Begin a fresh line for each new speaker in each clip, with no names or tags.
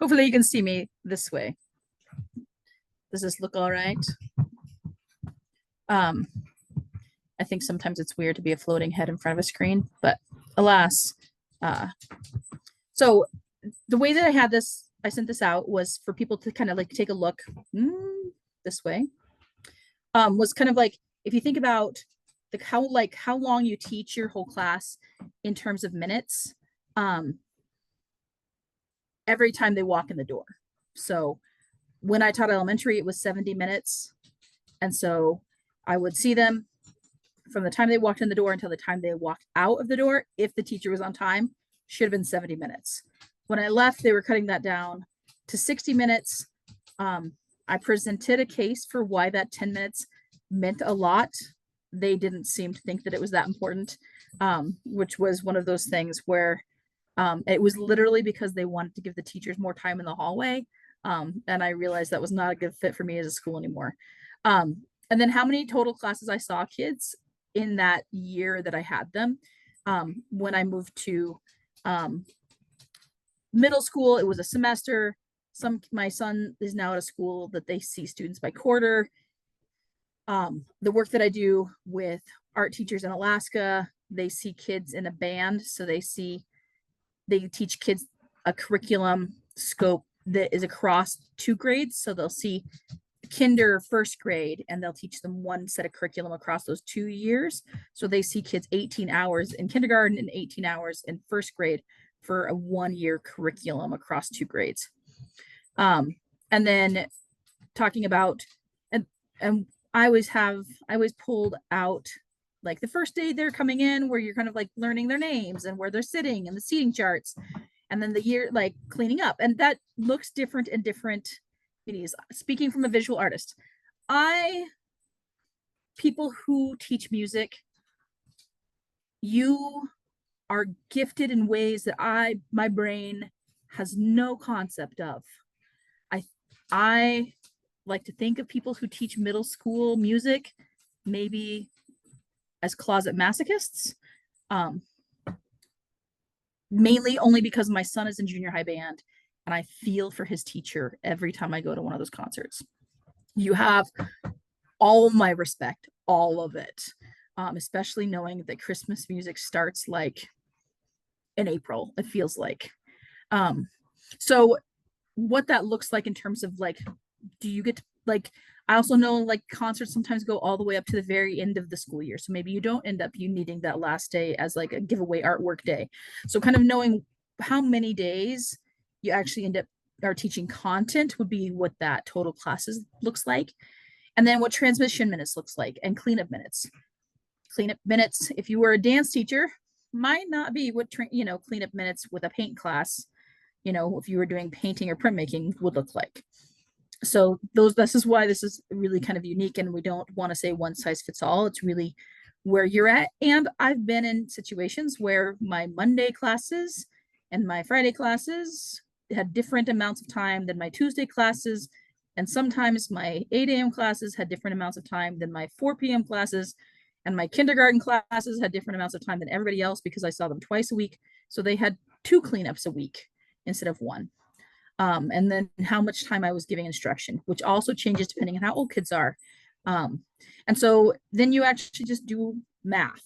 Hopefully you can see me this way. Does this look all right? I think sometimes it's weird to be a floating head in front of a screen, but alas. So the way that I sent this out was for people to kind of like take a look this way. Was kind of like, if you think about how long you teach your whole class in terms of minutes, every time they walk in the door. So when I taught elementary, it was 70 minutes. And so I would see them from the time they walked in the door until the time they walked out of the door. If the teacher was on time, should have been 70 minutes. When I left, they were cutting that down to 60 minutes. I presented a case for why that 10 minutes meant a lot. They didn't seem to think that it was that important, which was one of those things where it was literally because they wanted to give the teachers more time in the hallway. And I realized that was not a good fit for me as a school anymore. And then how many total classes I saw kids in that year that I had them. When I moved to middle school, it was a semester. My son is now at a school that they see students by quarter. The work that I do with art teachers in Alaska, they see kids in a band. So they teach kids a curriculum scope that is across 2 grades. So they'll see kinder, first grade, and they'll teach them one set of curriculum across those 2 years. So they see kids 18 hours in kindergarten and 18 hours in first grade for a 1-year curriculum across 2 grades. And then talking about, and I always pulled out like the first day they're coming in where you're kind of like learning their names and where they're sitting and the seating charts. And then the year, like cleaning up. And that looks different in different communities. Speaking from a visual artist, people who teach music, you are gifted in ways that my brain has no concept of. I like to think of people who teach middle school music maybe as closet masochists. Mainly only because my son is in junior high band and I feel for his teacher every time I go to one of those concerts. You have all my respect, all of it, especially knowing that Christmas music starts like in April, it feels like. So what that looks like in terms of like, do you get to, like, I also know like concerts sometimes go all the way up to the very end of the school year. So maybe you don't end up needing that last day as like a giveaway artwork day. So kind of knowing how many days you actually end up are teaching content would be what that total classes looks like. And then what transmission minutes looks like and cleanup minutes. Cleanup minutes, if you were a dance teacher, might not be what, cleanup minutes with a paint class, if you were doing painting or printmaking would look like. So this is why this is really kind of unique, and we don't want to say one size fits all. It's really where you're at. And I've been in situations where my Monday classes and my Friday classes had different amounts of time than my Tuesday classes. And sometimes my 8 a.m. classes had different amounts of time than my 4 p.m. classes. And my kindergarten classes had different amounts of time than everybody else because I saw them twice a week. So they had 2 cleanups a week instead of 1. And then how much time I was giving instruction, which also changes depending on how old kids are. And so then you actually just do math.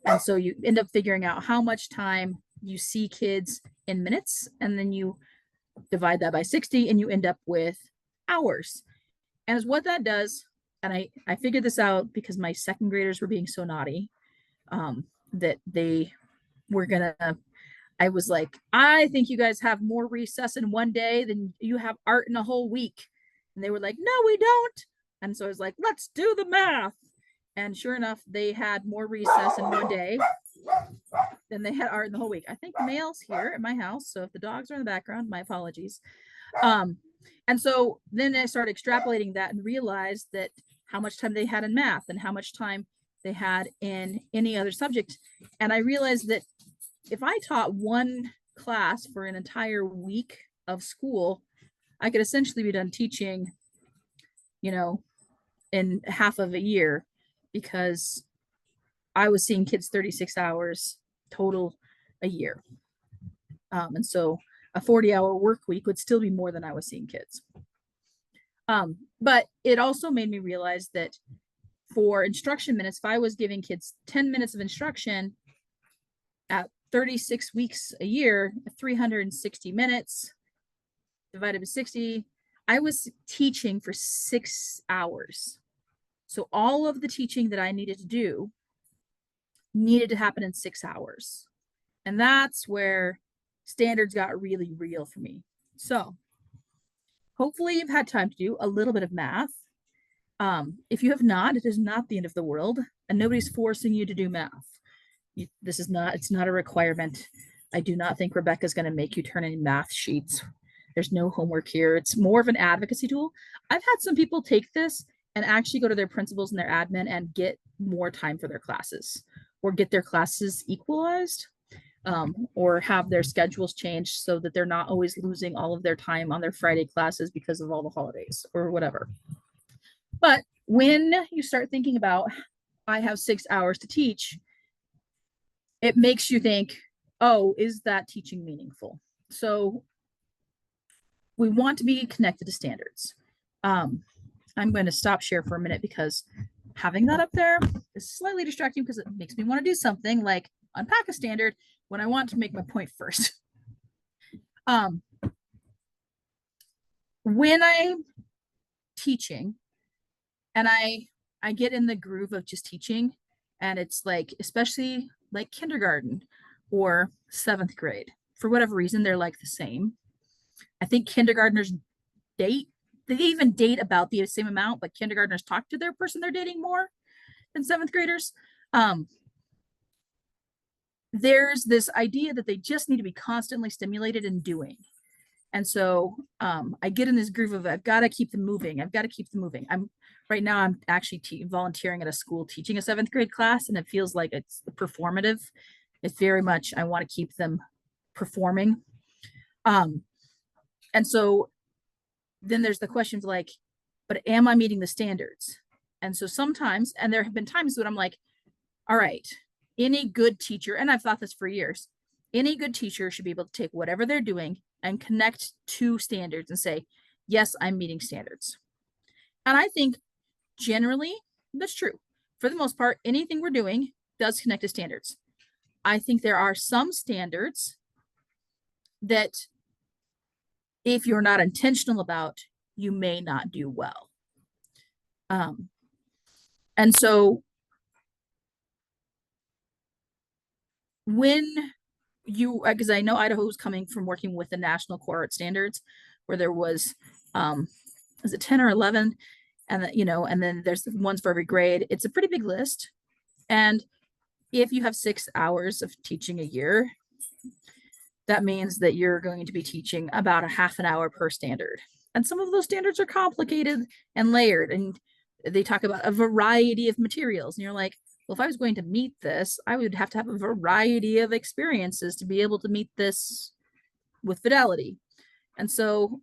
And so you end up figuring out how much time you see kids in minutes, and then you divide that by 60 and you end up with hours. And as what that does, and I figured this out because my second graders were being so naughty, that they were gonna, I was like, I think you guys have more recess in one day than you have art in a whole week. And they were like, no, we don't. And so I was like, let's do the math. And sure enough, they had more recess in one day than they had art in the whole week. I think the mail's here at my house. So if the dogs are in the background, my apologies. And so then I started extrapolating that and realized that how much time they had in math and how much time they had in any other subject. And I realized that if I taught one class for an entire week of school, I could essentially be done teaching, in half of a year, because I was seeing kids 36 hours total a year. And so a 40-hour work week would still be more than I was seeing kids. But it also made me realize that for instruction minutes, if I was giving kids 10 minutes of instruction at 36 weeks a year, 360 minutes divided by 60, I was teaching for 6 hours. So all of the teaching that I needed to do needed to happen in 6 hours. And that's where standards got really real for me. So hopefully you've had time to do a little bit of math. If you have not, it is not the end of the world, and nobody's forcing you to do math. It's not a requirement. I do not think Rebecca's going to make you turn in math sheets. There's no homework here. It's more of an advocacy tool. I've had some people take this and actually go to their principals and their admin and get more time for their classes, or get their classes equalized, or have their schedules changed so that they're not always losing all of their time on their Friday classes because of all the holidays or whatever. But when you start thinking about, I have 6 hours to teach, it makes you think, oh, is that teaching meaningful? So we want to be connected to standards. I'm going to stop share for a minute because having that up there is slightly distracting because it makes me want to do something like unpack a standard when I want to make my point first. When I'm teaching and I get in the groove of just teaching, and it's like, especially like kindergarten or 7th grade, for whatever reason, they're like the same. I think kindergartners date, they even date about the same amount, but kindergartners talk to their person they're dating more than 7th graders. There's this idea that they just need to be constantly stimulated and doing. And so I get in this groove of, I've got to keep them moving. I've got to keep them moving. Right now I'm actually volunteering at a school teaching a 7th grade class, and it feels like it's performative. It's very much, I want to keep them performing. And so then there's the questions like, but am I meeting the standards? And so sometimes, and there have been times when I'm like, all right, any good teacher, and I've thought this for years, any good teacher should be able to take whatever they're doing and connect to standards and say, yes, I'm meeting standards. And I think generally that's true. For the most part, anything we're doing does connect to standards. I think there are some standards that if you're not intentional about, you may not do well. And so when you, because I know Idaho is coming from working with the National Core Art Standards, where there was, is it 10 or 11? And that, and then there's ones for every grade. It's a pretty big list. And if you have 6 hours of teaching a year, that means that you're going to be teaching about a half an hour per standard. And some of those standards are complicated and layered, and they talk about a variety of materials. And you're like, well, if I was going to meet this, I would have to have a variety of experiences to be able to meet this with fidelity. And so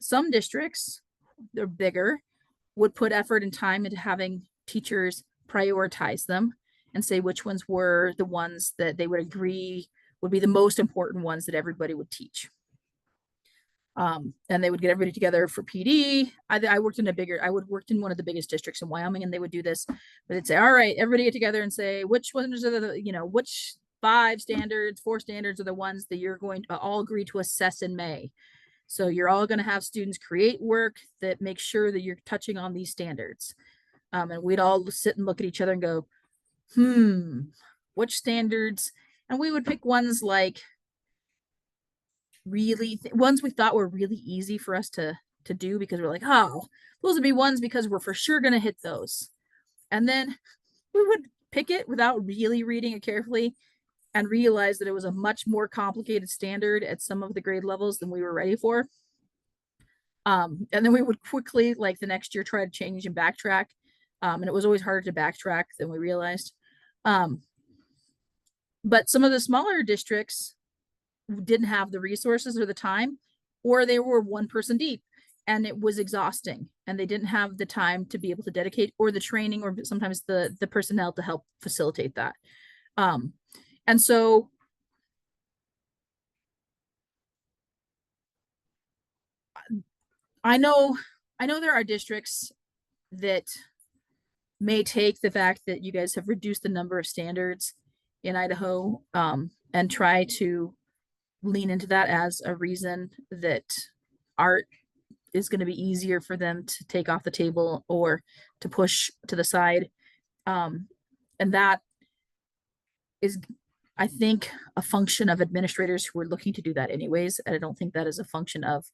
some districts, they're bigger, would put effort and time into having teachers prioritize them and say which ones were the ones that they would agree would be the most important ones that everybody would teach. And they would get everybody together for PD. I worked in one of the biggest districts in Wyoming, and they would do this, but they'd say, all right, everybody get together and say, which ones are which 4 standards are the ones that you're going to all agree to assess in May. So you're all going to have students create work that makes sure that you're touching on these standards. And we'd all sit and look at each other and go, which standards? And we would pick ones like ones we thought were really easy for us to do, because we're like, oh, those would be ones because we're for sure going to hit those. And then we would pick it without really reading it carefully and realize that it was a much more complicated standard at some of the grade levels than we were ready for. And then we would quickly, like the next year, try to change and backtrack. And it was always harder to backtrack than we realized. But some of the smaller districts didn't have the resources or the time, or they were one person deep, and it was exhausting, and they didn't have the time to be able to dedicate, or the training, or sometimes the personnel to help facilitate that. And so I know there are districts that may take the fact that you guys have reduced the number of standards in Idaho, and try to lean into that as a reason that art is going to be easier for them to take off the table or to push to the side. And that is, I think, a function of administrators who are looking to do that anyways. And I don't think that is a function of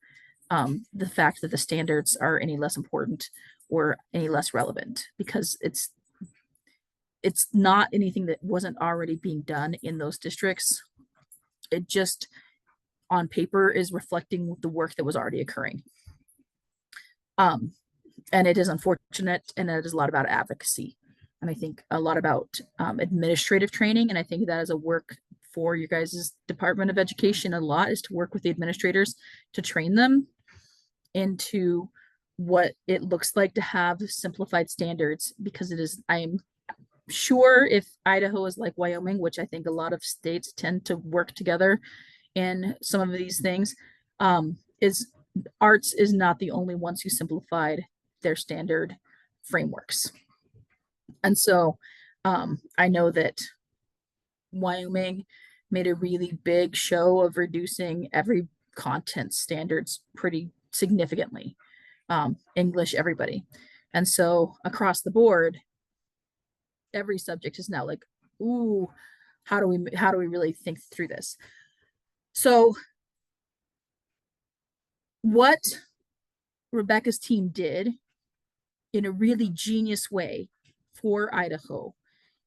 the fact that the standards are any less important or any less relevant, because it's not anything that wasn't already being done in those districts. It just on paper is reflecting the work that was already occurring. And it is unfortunate, and it is a lot about advocacy, and I think a lot about administrative training. And I think that is a work for you guys' Department of Education. A lot is to work with the administrators to train them into what it looks like to have simplified standards, because it is, I am sure if Idaho is like Wyoming, which I think a lot of states tend to work together in some of these things, is arts is not the only ones who simplified their standard frameworks. And so I know that Wyoming made a really big show of reducing every content standards pretty significantly. English, everybody. And so across the board, every subject is now like, ooh, how do we really think through this? So what Rebecca's team did in a really genius way for Idaho,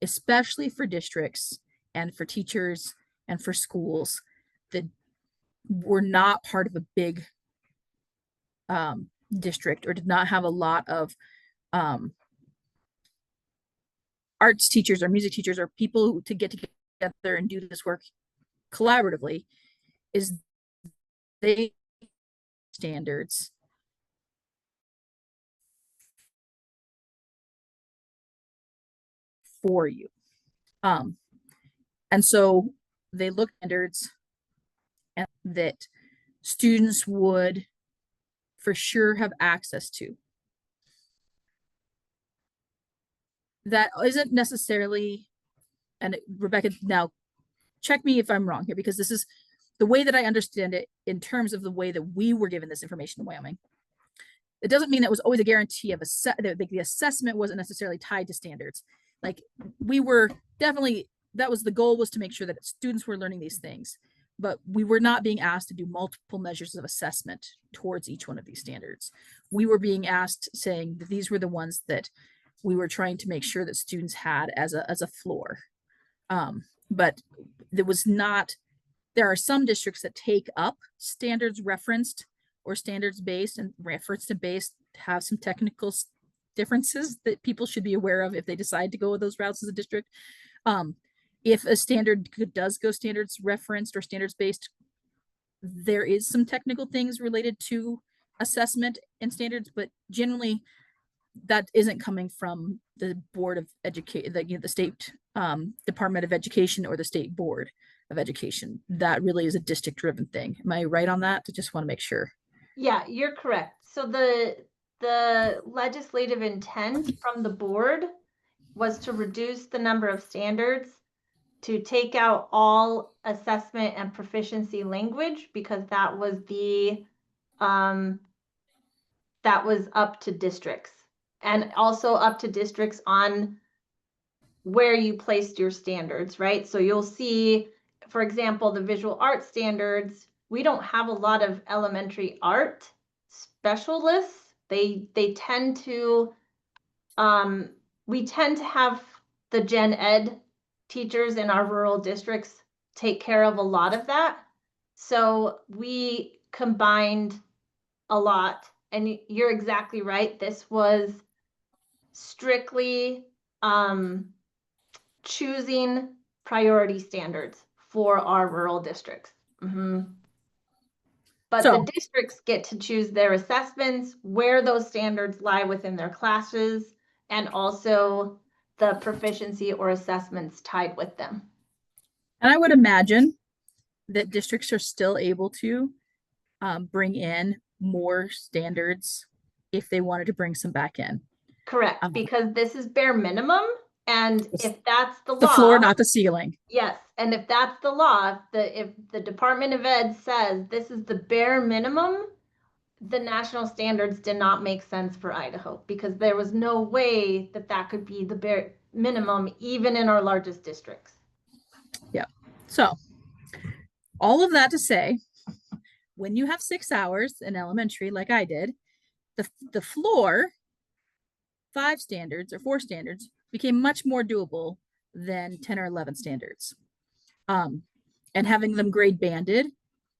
especially for districts and for teachers and for schools that were not part of a big district or did not have a lot of arts teachers or music teachers or people to get together and do this work collaboratively, is they standards for you. And so they look at standards and that students would for sure have access to. That isn't necessarily, and Rebecca, now check me if I'm wrong here, because this is the way that I understand it in terms of the way that we were given this information in Wyoming. It doesn't mean that was always a guarantee of the assessment wasn't necessarily tied to standards. Like we were definitely, that was the goal, was to make sure that students were learning these things, but we were not being asked to do multiple measures of assessment towards each one of these standards. We were being asked, saying that these were the ones that we were trying to make sure that students had as a floor. But there was not, there are some districts that take up standards referenced or standards based, and reference to based have some technical differences that people should be aware of if they decide to go those routes as a district. If a standard does go standards referenced or standards based, there is some technical things related to assessment and standards, but generally that isn't coming from the Board of Education, the state Department of Education or the state Board of Education. That really is a district driven thing. Am I right on that? I just want to make sure.
Yeah, you're correct. So the legislative intent from the board was to reduce the number of standards, to take out all assessment and proficiency language, because that was up to districts, and also up to districts on where you placed your standards, right? So you'll see, for example, the visual arts standards, we don't have a lot of elementary art specialists. They tend to, we tend to have the gen ed teachers in our rural districts take care of a lot of that. So we combined a lot, and you're exactly right. This was strictly choosing priority standards for our rural districts. But
So,
the districts get to choose their assessments, where those standards lie within their classes, and also the proficiency or assessments tied with them.
and I would imagine that districts are still able to bring in more standards if they wanted to bring some back in.
Correct, because this is bare minimum, and if that's the
The floor,
law,
not the ceiling.
yes, and if that's the law, if the Department of Ed says this is the bare minimum, the national standards did not make sense for Idaho because there was no way that that could be the bare minimum, even in our largest districts.
Yeah. So all of that to say, when you have 6 hours in elementary, like I did, the floor, 5 standards or 4 standards, became much more doable than 10 or 11 standards. And having them grade banded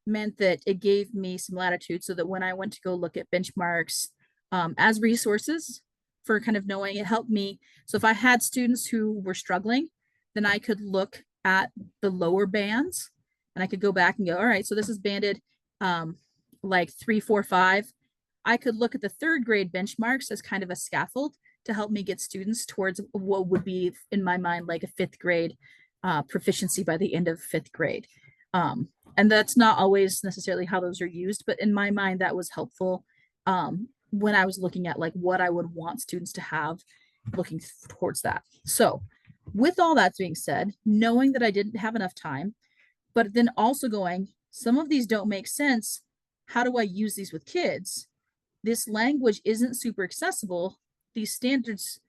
meant that it gave me some latitude so that when I went to go look at benchmarks as resources for kind of knowing, it helped me. So if I had students who were struggling, then I could look at the lower bands and I could go back and go, all right, so this is banded like 3, 4, 5. I could look at the 3rd grade benchmarks as kind of a scaffold to help me get students towards what would be, in my mind, like a 5th grade proficiency by the end of 5th grade. And that's not always necessarily how those are used, but in my mind, that was helpful when I was looking at like what I would want students to have looking towards that. So with all that being said, knowing that I didn't have enough time, but then also going, some of these don't make sense. How do I use these with kids? This language isn't super accessible. These standards,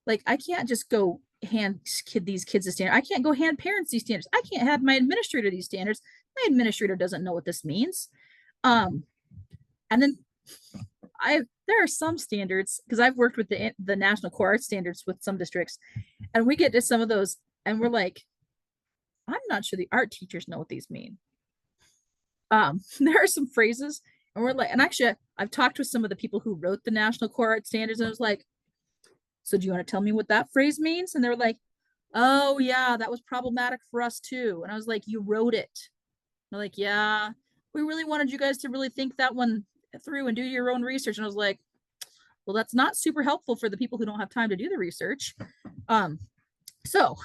like I can't just go hand these kids a standard. I can't go hand parents these standards. I can't have my administrator these standards. My administrator doesn't know what this means. And then there are some standards, because I've worked with the National Core Arts Standards with some districts, and we get to some of those and we're like, I'm not sure the art teachers know what these mean. There are some phrases and we're like, and actually I've talked with some of the people who wrote the National Core Arts Standards and I was like, so do you want to tell me what that phrase means? And they were like, oh yeah, that was problematic for us too. And I was like, you wrote it. They're like, yeah, we really wanted you guys to really think that one through and do your own research. And I was like, well, that's not super helpful for the people who don't have time to do the research. So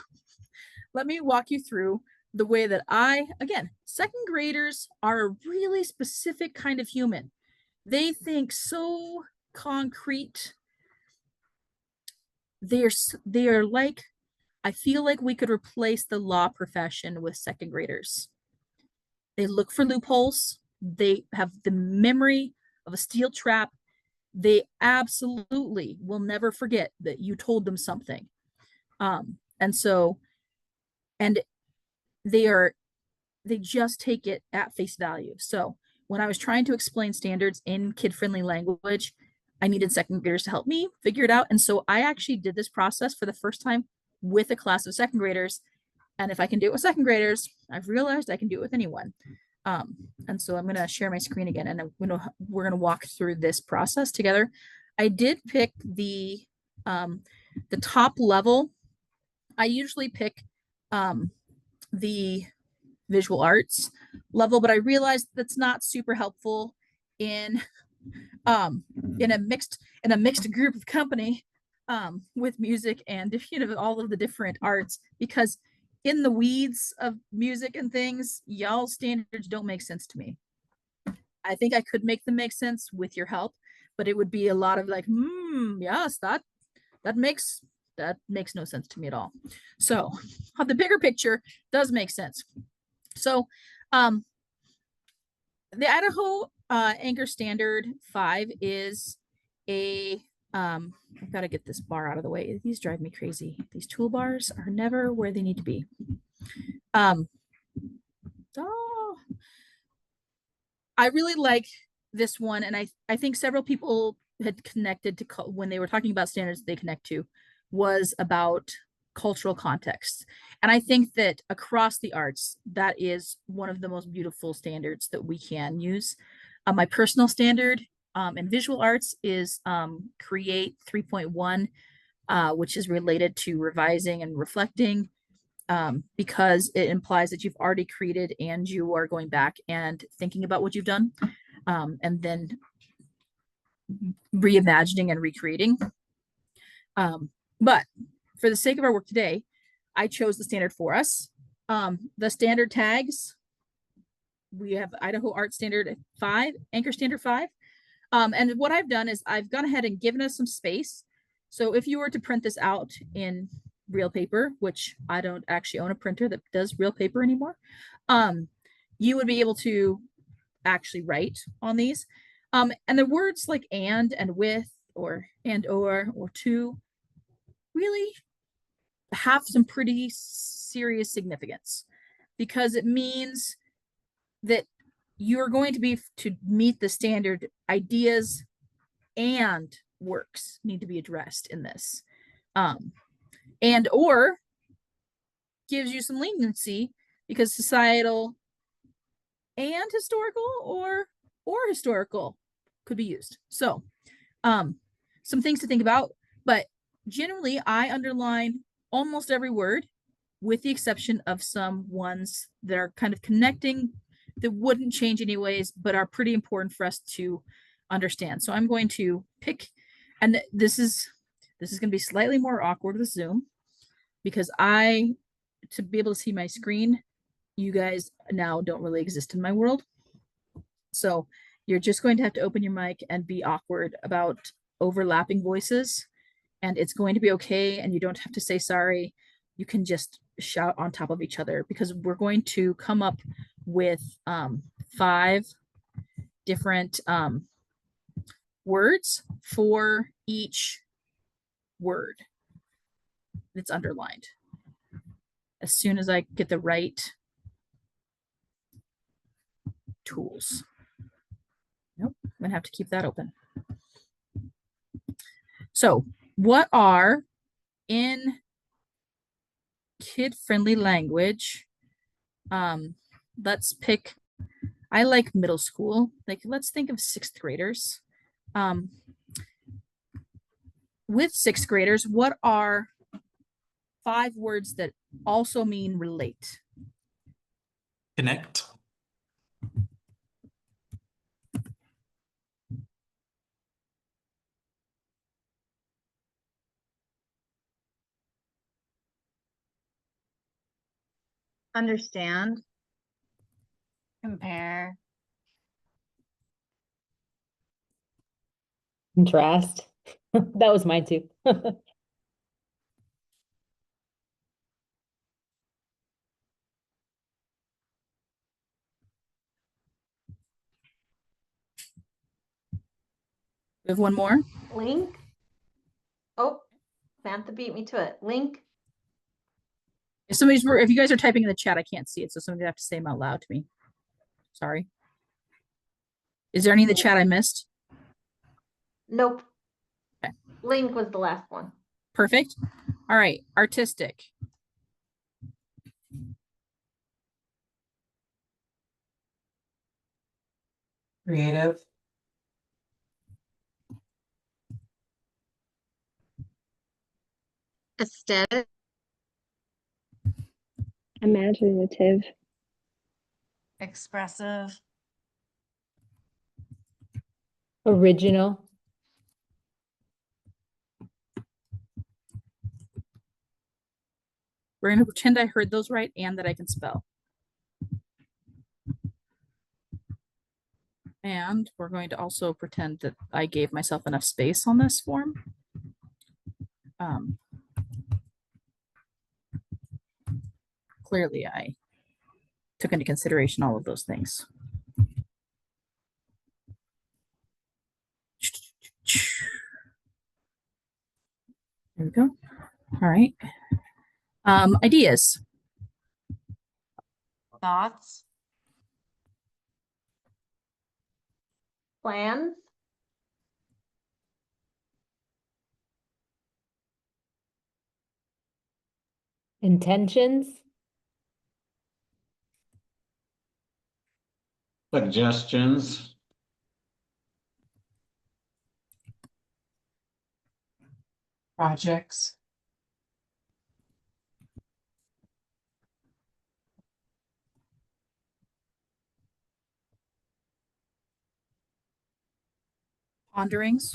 let me walk you through the way that again, 2nd graders are a really specific kind of human. They think so concrete. They are like, I feel like we could replace the law profession with 2nd graders. They look for loopholes. They have the memory of a steel trap. They absolutely will never forget that you told them something. And they just take it at face value. So when I was trying to explain standards in kid-friendly language, I needed 2nd graders to help me figure it out. And so I actually did this process for the first time with a class of 2nd graders. And if I can do it with 2nd graders, I've realized I can do it with anyone. And so I'm going to share my screen again, and we're going to walk through this process together. I did pick the top level. I usually pick the visual arts level, but I realized that's not super helpful in a mixed group of company with music and all of the different arts, because in the weeds of music and things, y'all standards don't make sense to me. I think I could make them make sense with your help, but it would be a lot of like, yes, that makes no sense to me at all. So the bigger picture does make sense. So the Idaho Anchor Standard 5 is I've got to get this bar out of the way. These drive me crazy. These toolbars are never where they need to be. I really like this one, and I think several people had connected to when they were talking about standards they connect to was about cultural context. And I think that across the arts, that is one of the most beautiful standards that we can use. My personal standard in visual arts is Create 3.1, which is related to revising and reflecting, because it implies that you've already created and you are going back and thinking about what you've done, and then reimagining and recreating. But for the sake of our work today, I chose the standard for us. The standard tags, we have Idaho Art Standard 5, Anchor Standard 5. And what I've done is I've gone ahead and given us some space. So if you were to print this out in real paper, which I don't actually own a printer that does real paper anymore, you would be able to actually write on these. And the words like and with, or and or to really have some pretty serious significance, because it means that you're going to be to meet the standard. Ideas and works need to be addressed in this. And or gives you some leniency, because societal and historical or historical could be used. So some things to think about, but generally I underline almost every word, with the exception of some ones that are kind of connecting that wouldn't change anyways, but are pretty important for us to understand. So I'm going to pick, and this is going to be slightly more awkward with Zoom, because to be able to see my screen, you guys now don't really exist in my world. So you're just going to have to open your mic and be awkward about overlapping voices, and it's going to be okay. And you don't have to say sorry. You can just shout on top of each other, because we're going to come up with 5 different words for each word that's underlined. As soon as I get the right tools. Nope, I'm gonna have to keep that open. So what are, in kid-friendly language, let's pick, I like middle school, like let's think of 6th graders. With 6th graders, what are 5 words that also mean relate?
Connect.
Understand. Compare.
Contrast. That was mine too.
We have one more.
Link. Oh, Samantha beat me to it. Link.
If you guys are typing in the chat, I can't see it, so somebody's gonna have to say them out loud to me. Sorry. Is there any in the chat I missed?
Nope.
Okay.
Link was the last one.
Perfect. All right, artistic.
Creative.
Aesthetic.
Imaginative.
Expressive.
Original.
We're gonna pretend I heard those right and that I can spell. And we're going to also pretend that I gave myself enough space on this form. Clearly, I took into consideration all of those things. There we go. All right. Ideas.
Thoughts.
Plans.
Intentions.
Suggestions.
Projects.
Ponderings.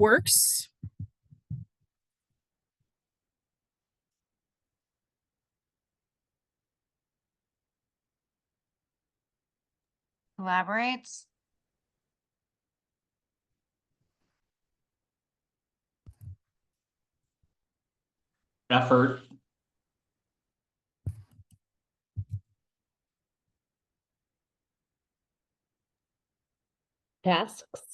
Works.
Collaborates.
Effort.
Tasks.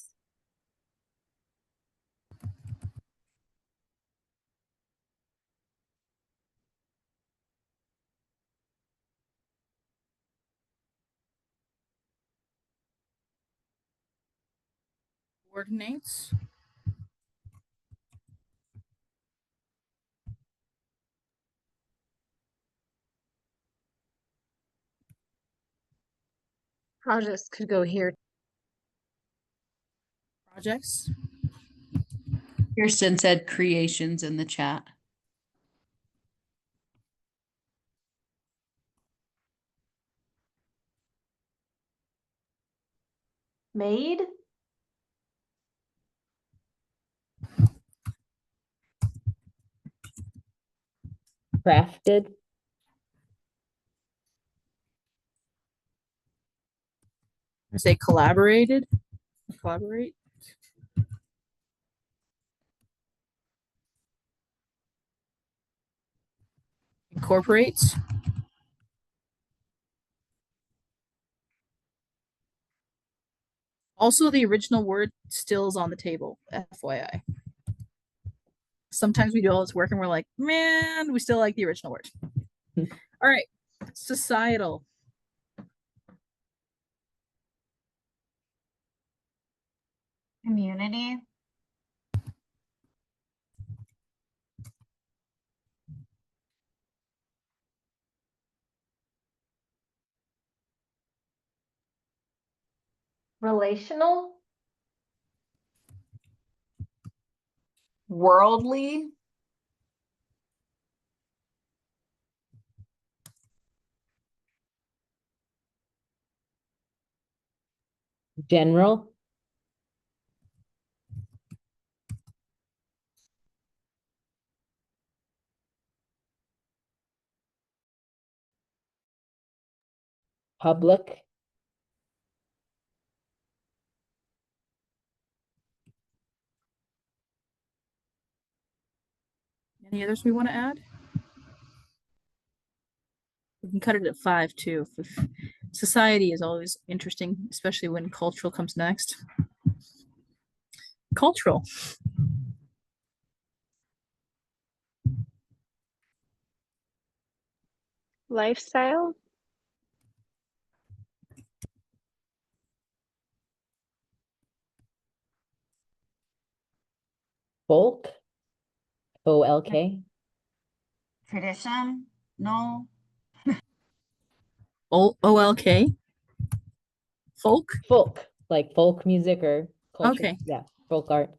Coordinates.
Projects could go here.
Projects.
Kirsten said creations in the chat.
Made,
Crafted.
Say collaborated. Collaborate. Incorporates. Also, the original word still is on the table, FYI. Sometimes we do all this work and we're like, man, we still like the original word. All right, societal.
Community.
relational,
Worldly.
General. Public.
Any others we want to add? We can cut it at 5 too. Society is always interesting, especially when cultural comes next. Cultural.
Lifestyle.
Folk. OLK.
Tradition. No.
OLK. Folk.
Folk. Like folk music or culture.
Okay.
Yeah. Folk art.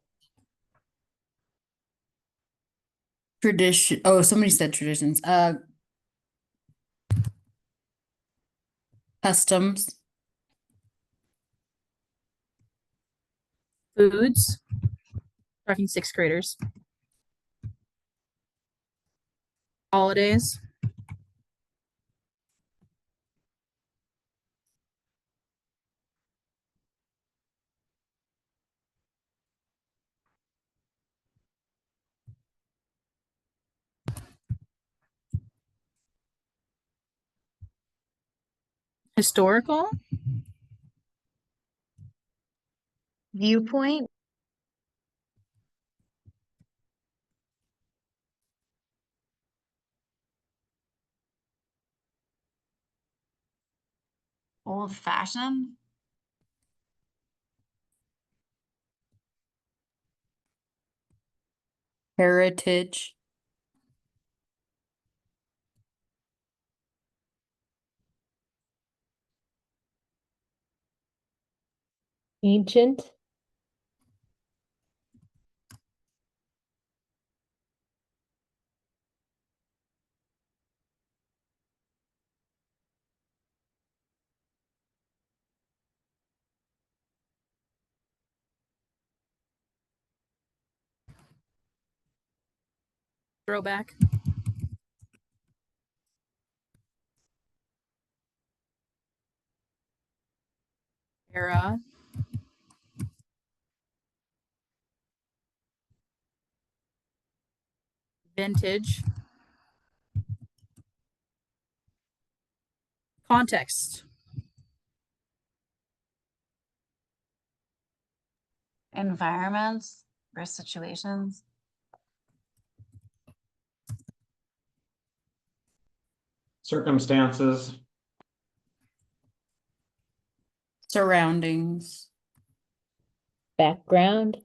Tradition. Oh, somebody said traditions. Customs.
Foods. Talking 6th graders. Holidays. Historical.
Viewpoint. Old fashioned.
Heritage.
Ancient.
Throwback. Era. Vintage. Context.
Environments or situations.
Circumstances.
Surroundings.
Background.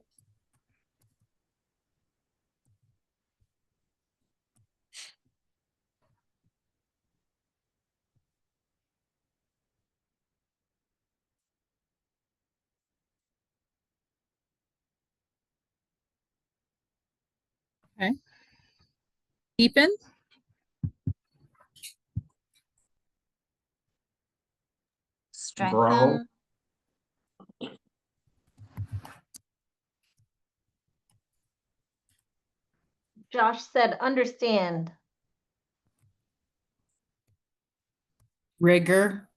Okay. Deepen.
Strengthen.
Josh said, understand.
Rigor.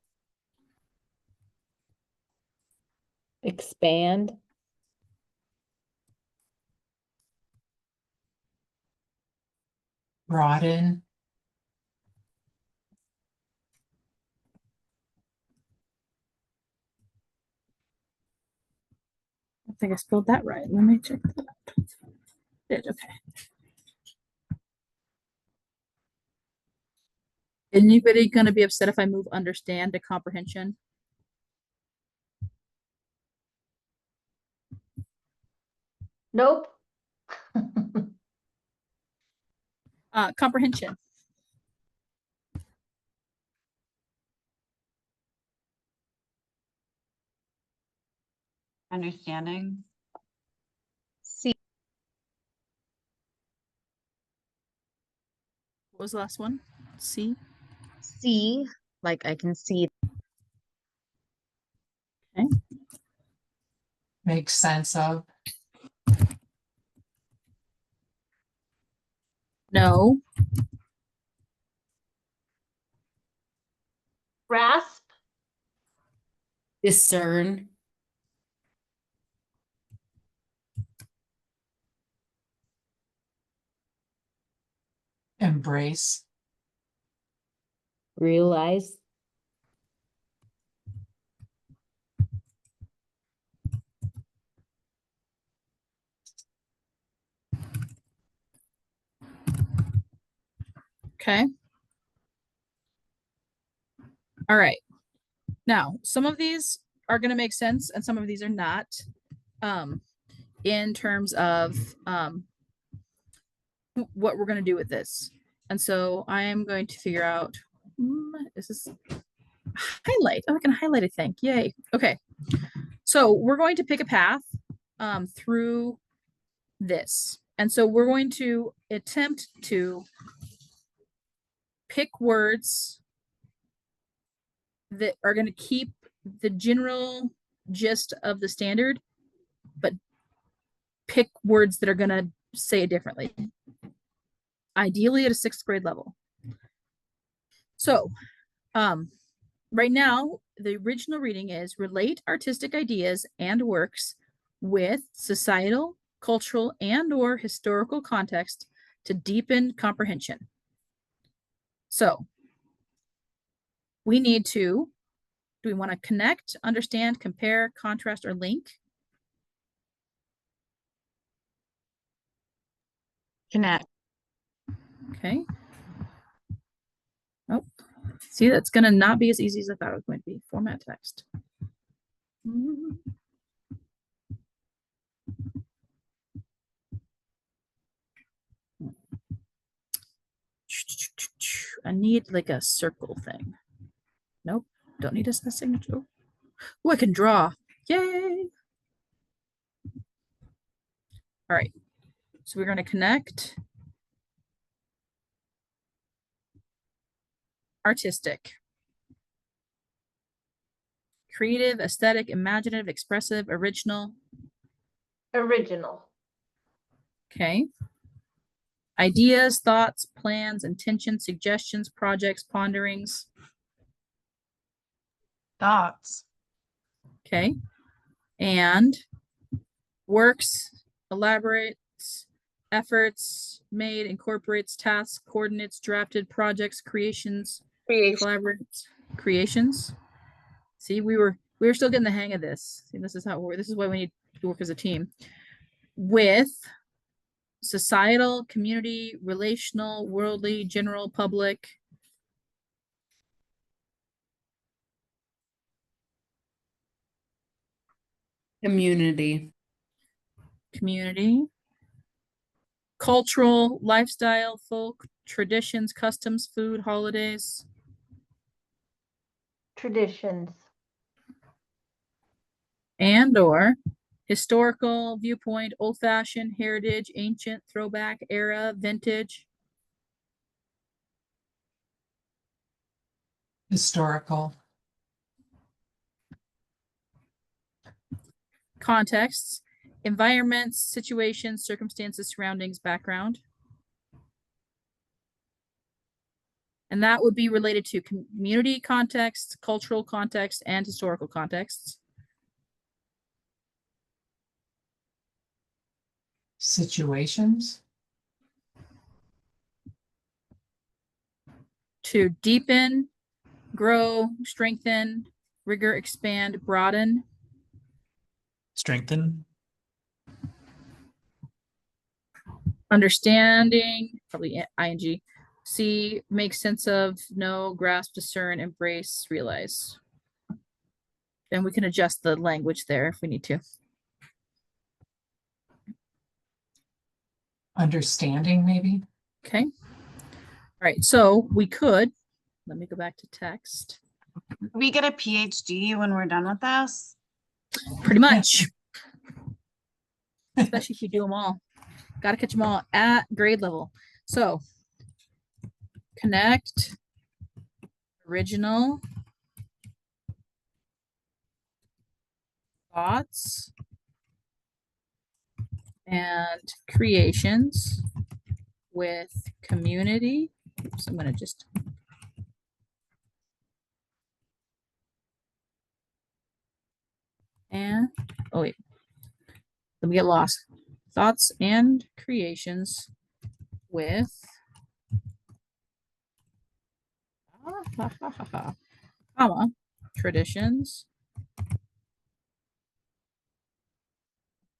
Expand.
Broaden.
I think I spelled that right. Let me check that. Did okay. Anybody gonna be upset if I move understand to comprehension?
Nope.
Comprehension.
Understanding.
See,
What was the last one? C.
like I can see.
Make sense of.
No.
Grasp.
Discern.
Embrace.
Realize.
Okay. All right. Now, some of these are going to make sense and some of these are not. In terms of what we're going to do with this. And so I am going to figure out, is this highlight? Oh, I can highlight a thing. Yay. Okay. So we're going to pick a path through this. And so we're going to attempt to pick words that are going to keep the general gist of the standard, but pick words that are going to say it differently. Ideally at a 6th grade level. So, right now, the original reading is relate artistic ideas and works with societal, cultural, and or historical context to deepen comprehension. So, we need to, do we want to connect, understand, compare, contrast, or link?
Connect.
Okay. Oh, see, that's going to not be as easy as I thought it was going to be. Format text. I need like a circle thing. Nope, don't need a signature. Oh, I can draw. Yay! All right, so we're going to connect artistic, creative, aesthetic, imaginative, expressive, original.
Original.
Okay. Ideas, thoughts, plans, intentions, suggestions, projects, ponderings.
Thoughts.
Okay. And works, elaborates, efforts made, incorporates, tasks, coordinates, drafted, projects, creations, collaborates, creations. See, we were still getting the hang of this. See, this is why we need to work as a team. With societal, community, relational, worldly, general, public.
Community.
Community. Cultural, lifestyle, folk, traditions, customs, food, holidays.
Traditions.
And or historical, viewpoint, old-fashioned, heritage, ancient, throwback, era, vintage.
Historical.
Contexts, environments, situations, circumstances, surroundings, background. And that would be related to community context, cultural context, and historical contexts.
Situations.
To deepen, grow, strengthen, rigor, expand, broaden.
Strengthen.
Understanding, probably ing. See, make sense of, know, grasp, discern, embrace, realize. And we can adjust the language there if we need to.
Understanding, maybe.
Okay. All right, so we could, let me go back to text.
We get a PhD when we're done with this.
Pretty much. Especially if you do them all. Got to catch them all at grade level. So connect original thoughts and creations with community. Oops, I'm going to just and oh wait, let me get lost. Thoughts and creations with comma traditions.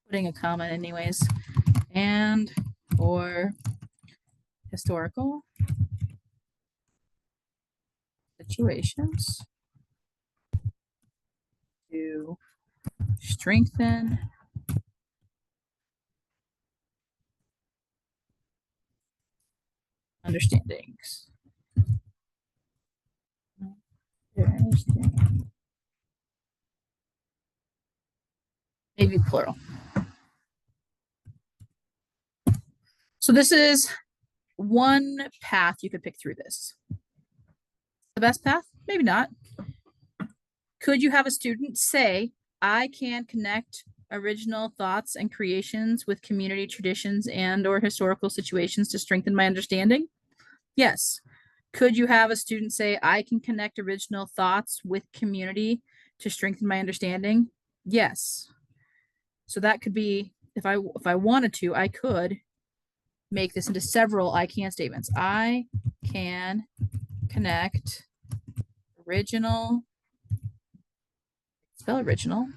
Putting a comma anyways, and or historical situations to strengthen understandings. Maybe plural. So this is one path you could pick through this. The best path? Maybe not. Could you have a student say, I can connect original thoughts and creations with community traditions and or historical situations to strengthen my understanding? Yes. Could you have a student say, I can connect original thoughts with community to strengthen my understanding? Yes. So that could be, if I wanted to, I could make this into several I can statements. I can connect original, spell original,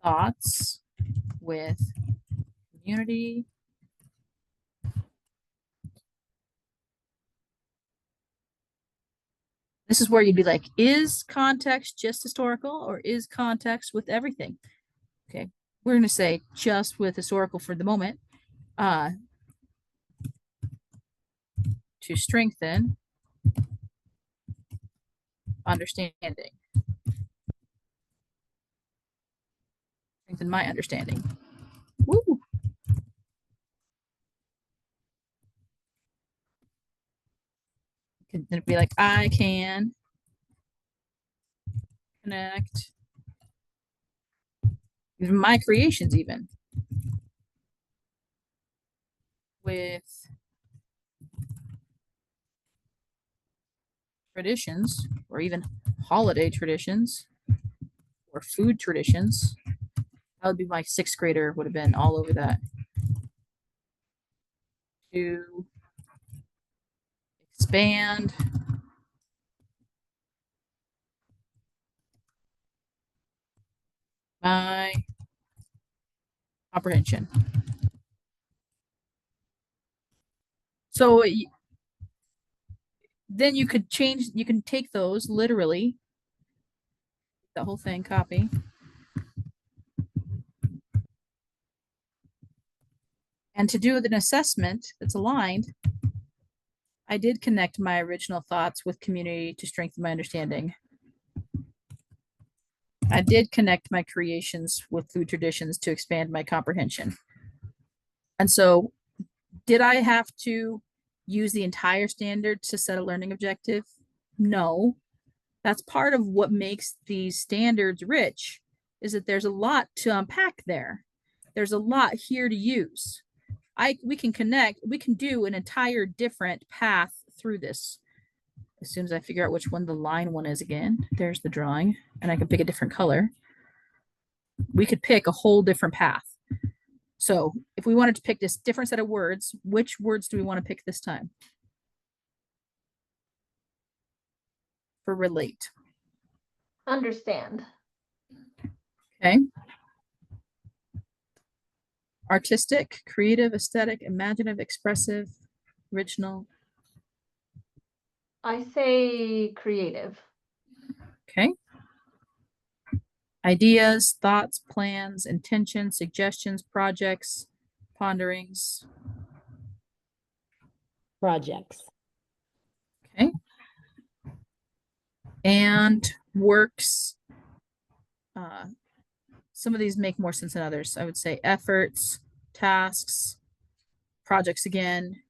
thoughts with community. This is where you'd be like, is context just historical or is context with everything? Okay, we're going to say just with historical for the moment. To strengthen understanding. Strengthen my understanding. Woo! Then it'd be like, I can connect even my creations even with traditions or even holiday traditions or food traditions. That would be my sixth grader would have been all over that. To expand my comprehension. So then you could change, you can take those literally, the whole thing, copy. And to do an assessment that's aligned, I did connect my original thoughts with community to strengthen my understanding. I did connect my creations with food traditions to expand my comprehension. And so, did I have to use the entire standard to set a learning objective? No. That's part of what makes these standards rich, is that there's a lot to unpack there. There's a lot here to use. We can connect, we can do an entire different path through this. As soon as I figure out which one the line one is again, there's the drawing, and I can pick a different color. We could pick a whole different path. So if we wanted to pick this different set of words, which words do we want to pick this time? For relate.
Understand.
Okay. Artistic, creative, aesthetic, imaginative, expressive, original.
I say creative.
Okay. Ideas, thoughts, plans, intentions, suggestions, projects, ponderings.
Projects.
Okay. And works. Some of these make more sense than others. I would say efforts, tasks, projects again.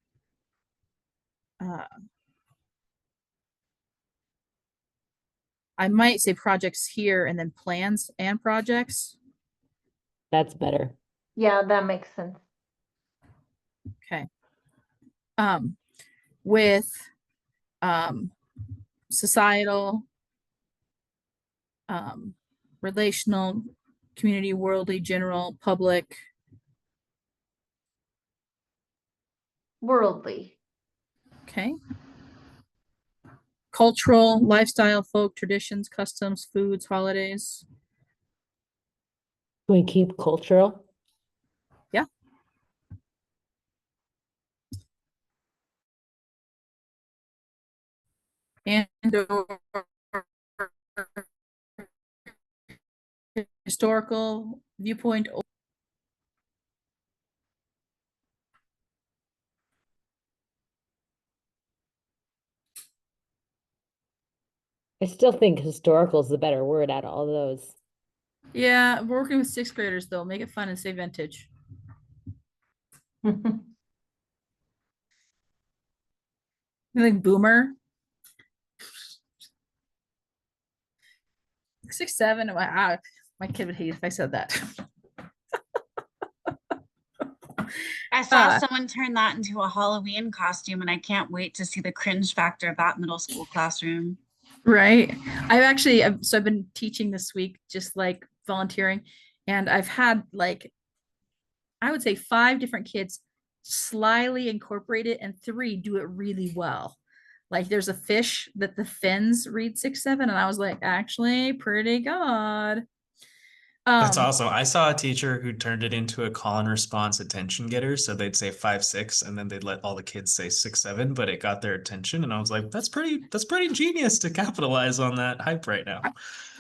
I might say projects here and then plans and projects.
That's better.
Yeah, that makes sense.
Okay. With societal, relational, community, worldly, general, public.
Worldly.
Okay. Cultural, lifestyle, folk, traditions, customs, foods, holidays.
Can we keep cultural?
Yeah. And historical viewpoint.
I still think historical is the better word out of all those.
Yeah, we're working with sixth graders though. Make it fun and say vintage. I think boomer. 6, 7. My kid would hate if I said that.
I saw someone turn that into a Halloween costume, and I can't wait to see the cringe factor of that middle school classroom.
Right. I've been teaching this week, just like volunteering, and I've had like, I would say 5 different kids slyly incorporate it, and 3 do it really well. Like there's a fish that the fins read 6, 7, and I was like, actually pretty good.
That's awesome. I saw a teacher who turned it into a call and response attention getter. So they'd say 5, 6, and then they'd let all the kids say 6, 7, but it got their attention. And I was like, that's pretty genius to capitalize on that hype right now.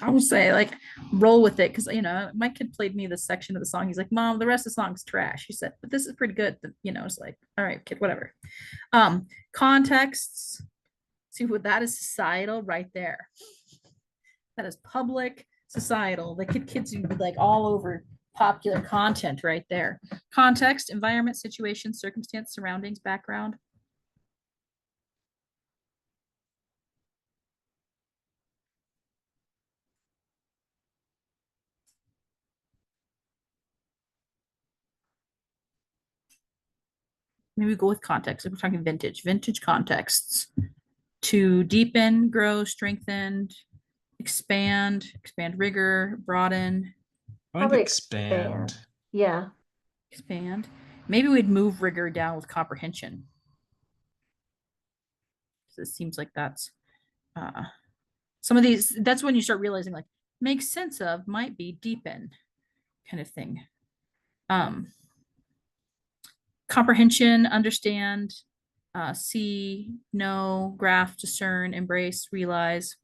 I would say like roll with it, because my kid played me this section of the song. He's like, Mom, the rest of the song's trash. He said, but this is pretty good. It's like, all right, kid, whatever. Contexts. See what that is, societal right there. That is public, societal. The kids would be like all over popular content right there. Context, environment, situation, circumstance, surroundings, background. maybe go with context. If we're talking vintage contexts. To deepen, grow, strengthen, expand rigor, broaden,
I think
Probably
expand.
Yeah.
expand. Maybe we'd move rigor down with comprehension. So it seems like that's some of these, that's when you start realizing like make sense of might be deepen kind of thing. Comprehension, understand, see, know, graph, discern, embrace, realize.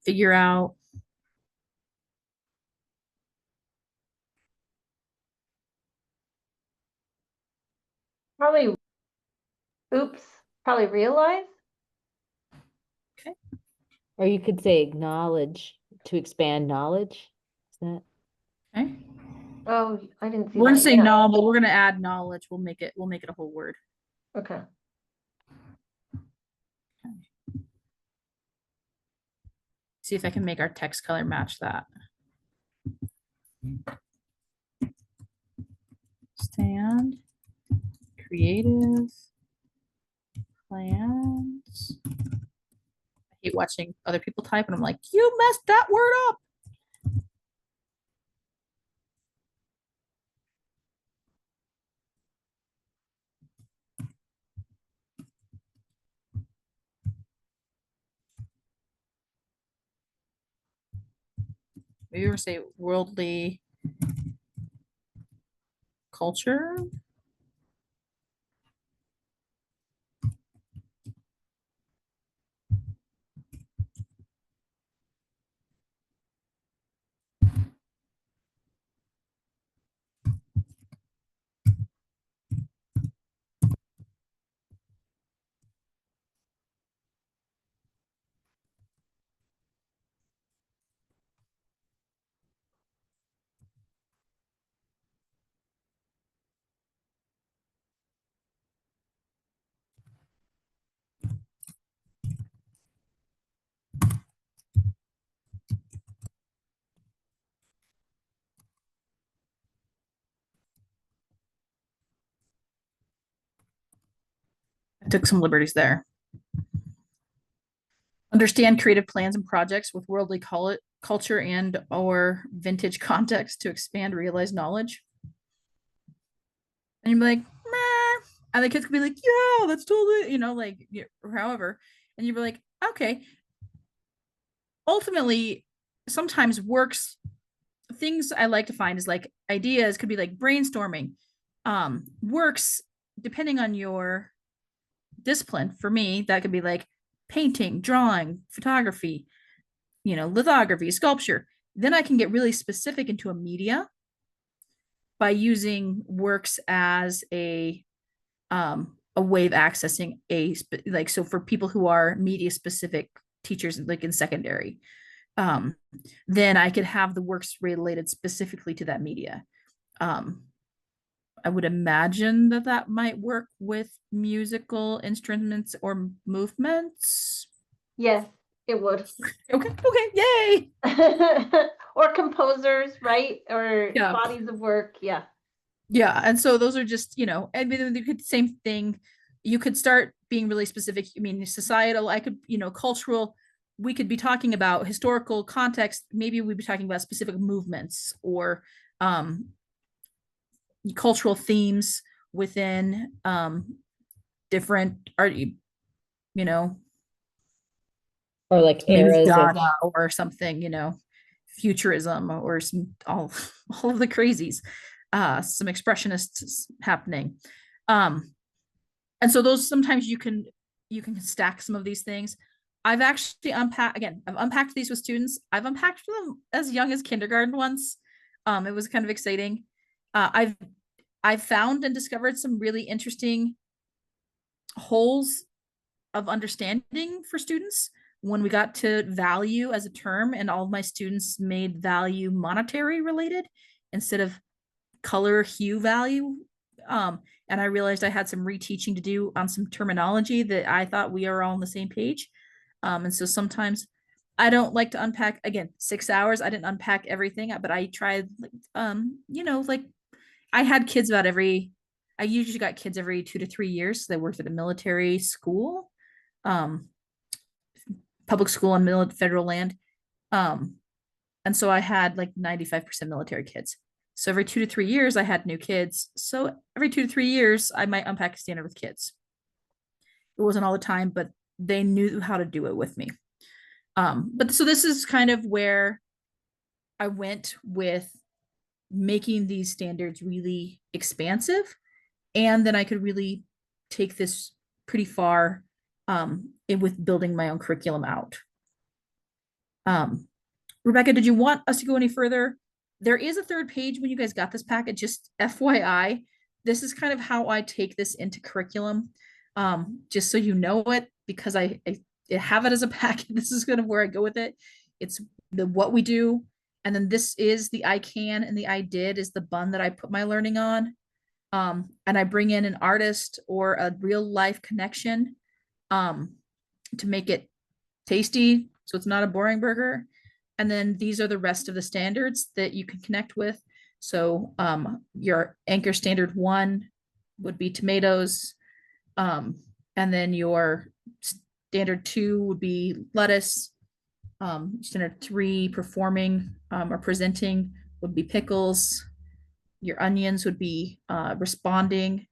Figure out.
Probably, probably realize.
Or you could say acknowledge to expand knowledge. Is that?
Okay.
Oh, I didn't see
We're gonna
that.
say
Yeah.
no, but we're gonna add knowledge. We'll make it a whole word.
Okay.
See if I can make our text color match that. Stand. Creative. Plans. I hate watching other people type and I'm like, you messed that word up. Maybe we're say worldly culture. I took some liberties there. Understand creative plans and projects with worldly culture and or vintage context to expand realized knowledge. And you're like, meh. And the kids could be like, yeah, that's totally, like, or however. And you'd be like, okay. Ultimately, sometimes works, things I like to find is like ideas could be like brainstorming. Works, depending on your discipline, for me, that could be like painting, drawing, photography, lithography, sculpture. Then I can get really specific into a media by using works as a way of accessing so for people who are media specific teachers like in secondary, then I could have the works related specifically to that media. I would imagine that might work with musical instruments or movements.
Yes, it would.
Okay, yay.
Or composers, right? Or
Yeah.
bodies of work. Yeah.
Yeah, and so those are just, and then you could same thing. You could start being really specific. I mean, societal, I could, cultural, we could be talking about historical context. Maybe we'd be talking about specific movements or cultural themes within different art,
Or like
maybe
eras of
Dada or something, futurism or all of the crazies, some expressionists happening. And so those sometimes you can stack some of these things. I've actually I've unpacked these with students. I've unpacked them as young as kindergarten once. It was kind of exciting. I've found and discovered some really interesting holes of understanding for students when we got to value as a term, and all of my students made value monetary related instead of color hue value. And I realized I had some reteaching to do on some terminology that I thought we are all on the same page. And so sometimes I don't like to unpack, again, 6 hours. I didn't unpack everything, but I tried, like I had kids I usually got kids every 2 to 3 years. They worked at a military school, um, public school on federal land. And so I had like 95% military kids. So every 2 to 3 years, I had new kids. So every 2 to 3 years, I might unpack a standard with kids. It wasn't all the time, but they knew how to do it with me. But so this is kind of where I went with making these standards really expansive. And then I could really take this pretty far with building my own curriculum out. Rebecca, did you want us to go any further? There is a third page when you guys got this packet, just FYI. This is kind of how I take this into curriculum, just so you know it, because I have it as a packet. This is kind of where I go with it. It's the what we do. And then this is the I can, and the I did is the bun that I put my learning on. And I bring in an artist or a real life connection to make it tasty, so it's not a boring burger. And then these are the rest of the standards that you can connect with. So your anchor standard 1 would be tomatoes. And then your standard 2 would be lettuce. Standard 3, performing or presenting, would be pickles. Your onions would be responding.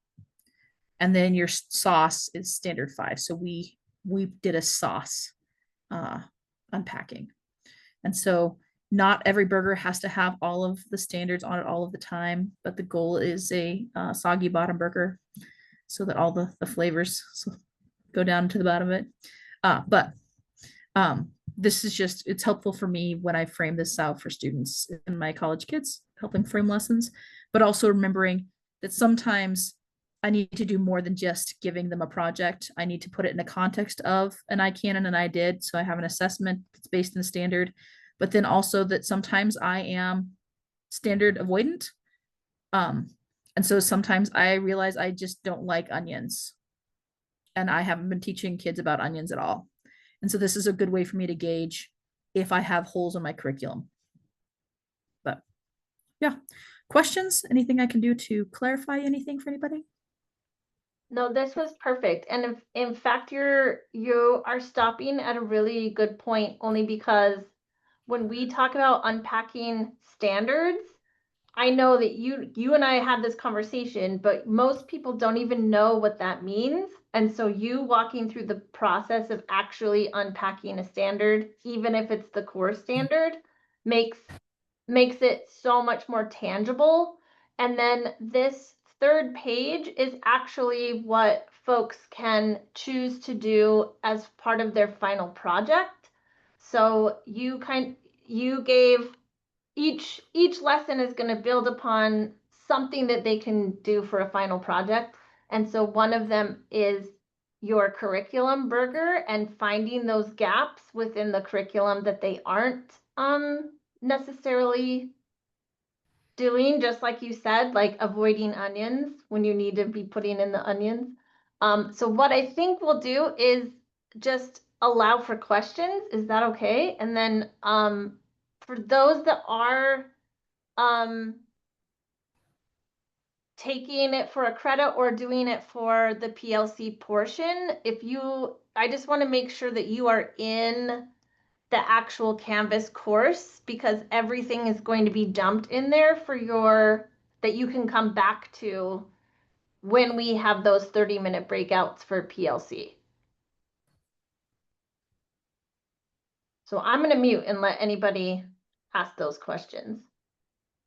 And then your sauce is standard 5. So we did a sauce unpacking. And so not every burger has to have all of the standards on it all of the time, but the goal is a soggy bottom burger so that all the flavors go down to the bottom of it. But this is just, it's helpful for me when I frame this out for students and my college kids, helping frame lessons, but also remembering that sometimes I need to do more than just giving them a project. I need to put it in the context of an I can and an I did. So I have an assessment that's based in the standard, but then also that sometimes I am standard avoidant. And so sometimes I realize I just don't like onions, and I haven't been teaching kids about onions at all. And so this is a good way for me to gauge if I have holes in my curriculum. But yeah, questions? Anything I can do to clarify anything for anybody?
No, this was perfect. And if, in fact, you are stopping at a really good point, only because when we talk about unpacking standards, I know that you and I had this conversation, but most people don't even know what that means. And so you walking through the process of actually unpacking a standard, even if it's the core standard, makes it so much more tangible. And then this third page is actually what folks can choose to do as part of their final project. So you gave each lesson is going to build upon something that they can do for a final project. And so one of them is your curriculum burger and finding those gaps within the curriculum that they aren't necessarily doing, just like you said, like avoiding onions when you need to be putting in the onions. So what I think we'll do is just allow for questions. Is that okay? And then for those that are taking it for a credit or doing it for the PLC portion, I just want to make sure that you are in the actual Canvas course, because everything is going to be dumped in there that you can come back to when we have those 30-minute breakouts for PLC. So I'm going to mute and let anybody ask those questions.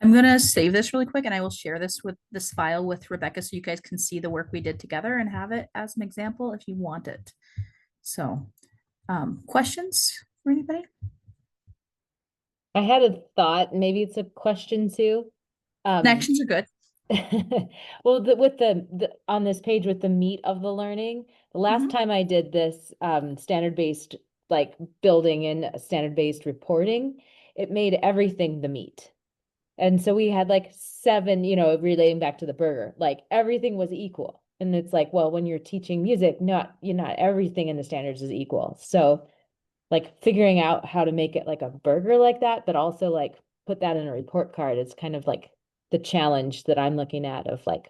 I'm going to save this really quick, and I will share this file with Rebecca so you guys can see the work we did together and have it as an example if you want it. So questions for anybody?
I had a thought, maybe it's a question too.
Connections are good.
Well, with the on this page with the meat of the learning, the last time I did this standard-based, like building in standard-based reporting, it made everything the meat. And so we had like 7, relating back to the burger, like everything was equal. And it's like, well, when you're teaching music, not everything in the standards is equal. So like figuring out how to make it like a burger like that, but also like put that in a report card is kind of like the challenge that I'm looking at of like,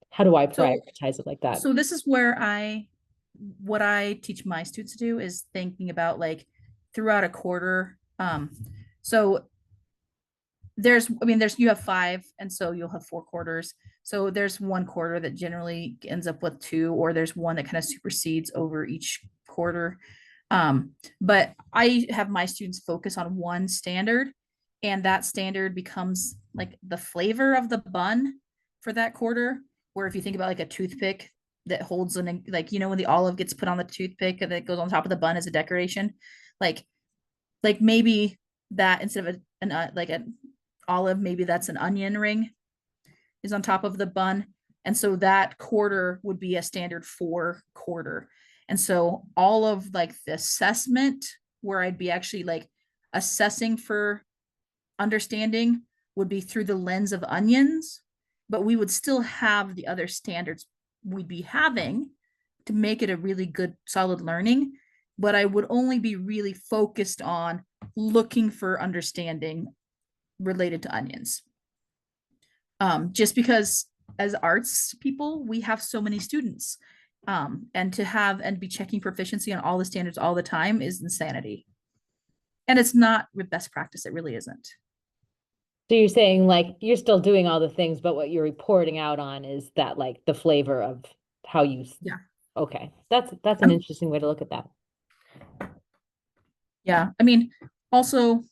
how do I
So-
prioritize it like that?
So this is where what I teach my students to do is thinking about like throughout a quarter. So you have 5, and so you'll have 4 quarters. So there's one quarter that generally ends up with 2, or there's one that kind of supersedes over each quarter. But I have my students focus on one standard, and that standard becomes like the flavor of the bun for that quarter. Where if you think about like a toothpick that holds an, like, when the olive gets put on the toothpick and that goes on top of the bun as a decoration, like maybe that instead of like an olive, maybe that's an onion ring is on top of the bun. And so that quarter would be a standard 4 quarter. And so all of like the assessment where I'd be actually like assessing for understanding would be through the lens of onions, but we would still have the other standards we'd be having to make it a really good, solid learning. But I would only be really focused on looking for understanding related to onions. Just because as arts people, we have so many students. And to have and be checking proficiency on all the standards all the time is insanity. And it's not with best practice. It really isn't.
So you're saying like you're still doing all the things, but what you're reporting out on is that like the flavor of how you.
Yeah.
Okay, that's an interesting way to look at that.
Yeah, also,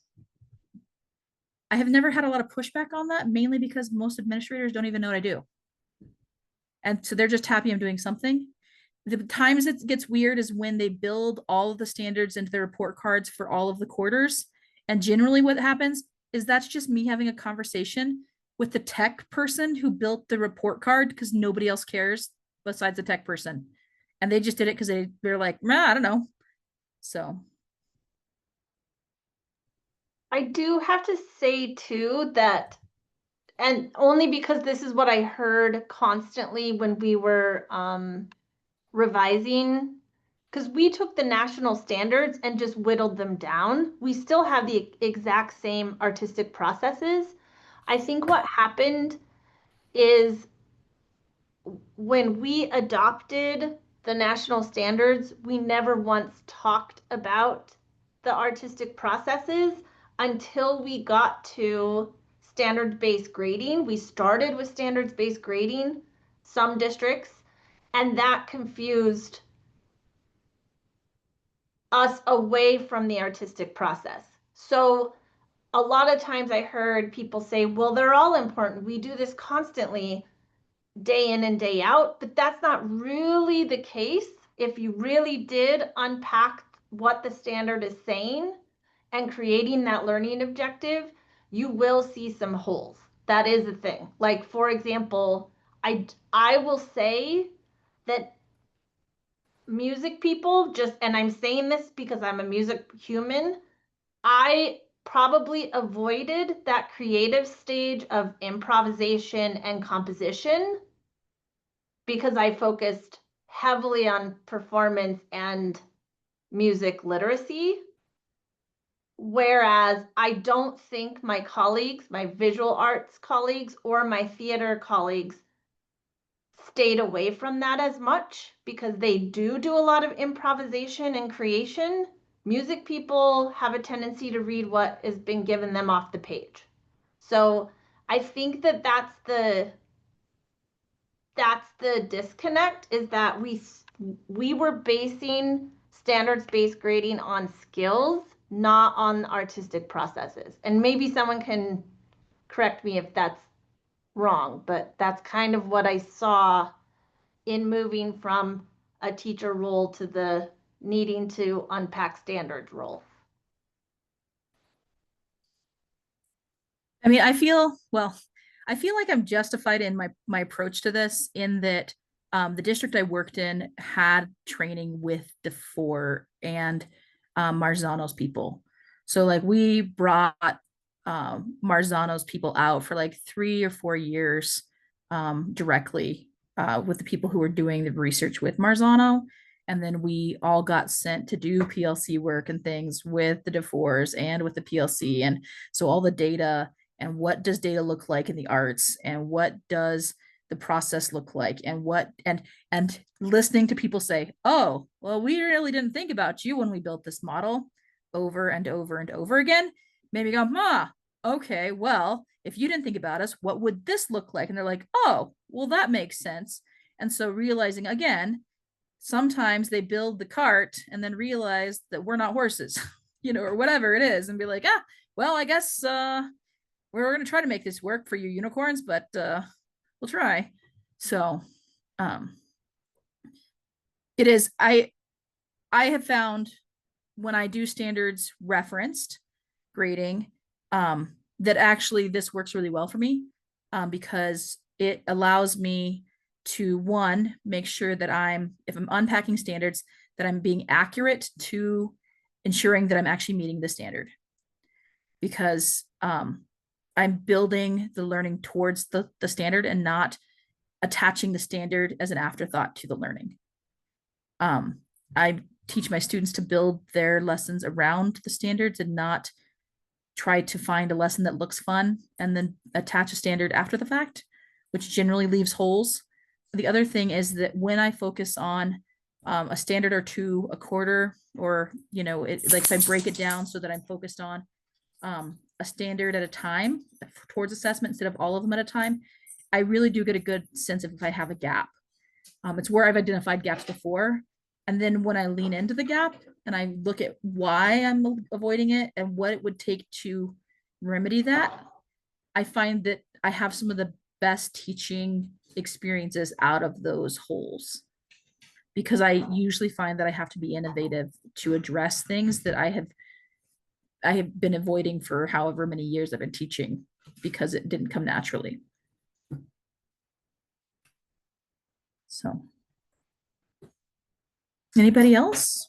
I have never had a lot of pushback on that, mainly because most administrators don't even know what I do. And so they're just happy I'm doing something. The times it gets weird is when they build all of the standards into their report cards for all of the quarters. And generally what happens is that's just me having a conversation with the tech person who built the report card, because nobody else cares besides the tech person. And they just did it because they're like, I don't know. So
I do have to say too that, and only because this is what I heard constantly when we were revising, because we took the national standards and just whittled them down. We still have the exact same artistic processes. I think what happened is when we adopted the national standards, we never once talked about the artistic processes until we got to standards-based grading. We started with standards-based grading, some districts, and that confused us away from the artistic process. So a lot of times I heard people say, well, they're all important. We do this constantly, day in and day out, but that's not really the case. If you really did unpack what the standard is saying and creating that learning objective, you will see some holes. That is a thing. Like, for example, I will say that music people and I'm saying this because I'm a music human, I probably avoided that creative stage of improvisation and composition because I focused heavily on performance and music literacy. Whereas I don't think my colleagues, my visual arts colleagues or my theater colleagues stayed away from that as much because they do a lot of improvisation and creation. Music people have a tendency to read what has been given them off the page. So I think that that's the disconnect, is that we were basing standards-based grading on skills, not on artistic processes. And maybe someone can correct me if that's wrong, but that's kind of what I saw in moving from a teacher role to the needing to unpack standards role.
I feel like I'm justified in my approach to this, in that the district I worked in had training with DeFore and Marzano's people. So like we brought Marzano's people out for like 3 or 4 years directly with the people who were doing the research with Marzano. And then we all got sent to do PLC work and things with the DeFores and with the PLC. And so all the data and what does data look like in the arts and what does the process look like and what and listening to people say, oh, well, we really didn't think about you when we built this model, over and over and over again, made me go, okay, well, if you didn't think about us, what would this look like? And they're like, oh, well, that makes sense. And so realizing again, sometimes they build the cart and then realize that we're not horses, or whatever it is, and be like, well, I guess we're going to try to make this work for you unicorns, but we'll try. So it is, I have found when I do standards referenced grading, that actually this works really well for me, because it allows me to, one, make sure that if I'm unpacking standards, that I'm being accurate to ensuring that I'm actually meeting the standard, because I'm building the learning towards the standard and not attaching the standard as an afterthought to the learning. I teach my students to build their lessons around the standards and not try to find a lesson that looks fun and then attach a standard after the fact, which generally leaves holes. The other thing is that when I focus on a standard or two a quarter, or, like if I break it down so that I'm focused on a standard at a time towards assessment instead of all of them at a time, I really do get a good sense of if I have a gap. It's where I've identified gaps before. And then when I lean into the gap and I look at why I'm avoiding it and what it would take to remedy that, I find that I have some of the best teaching experiences out of those holes, because I usually find that I have to be innovative to address things that I have been avoiding for however many years I've been teaching, because it didn't come naturally. So, anybody else?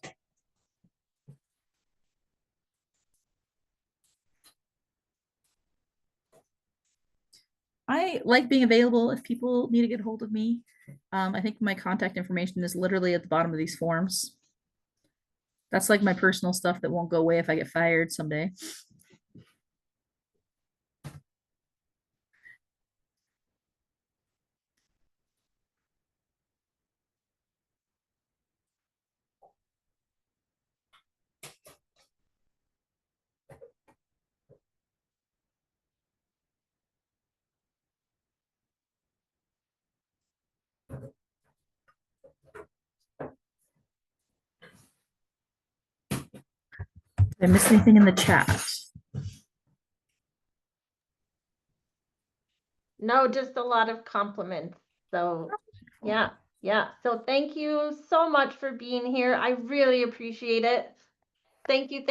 I like being available if people need to get hold of me. I think my contact information is literally at the bottom of these forms. That's like my personal stuff that won't go away if I get fired someday. Did I miss anything in the chat?
No, just a lot of compliments. So yeah. So thank you so much for being here. I really appreciate it. Thank you.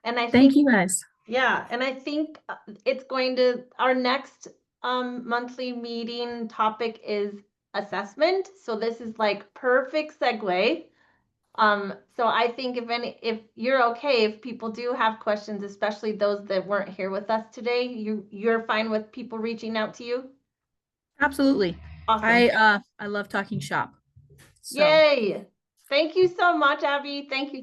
And I
Thank you guys.
Yeah, and I think our next monthly meeting topic is assessment. So this is like perfect segue. So I think if you're okay, if people do have questions, especially those that weren't here with us today, you're fine with people reaching out to you?
Absolutely.
Awesome.
I love talking shop. So.
Yay. Thank you so much, Abby. Thank you.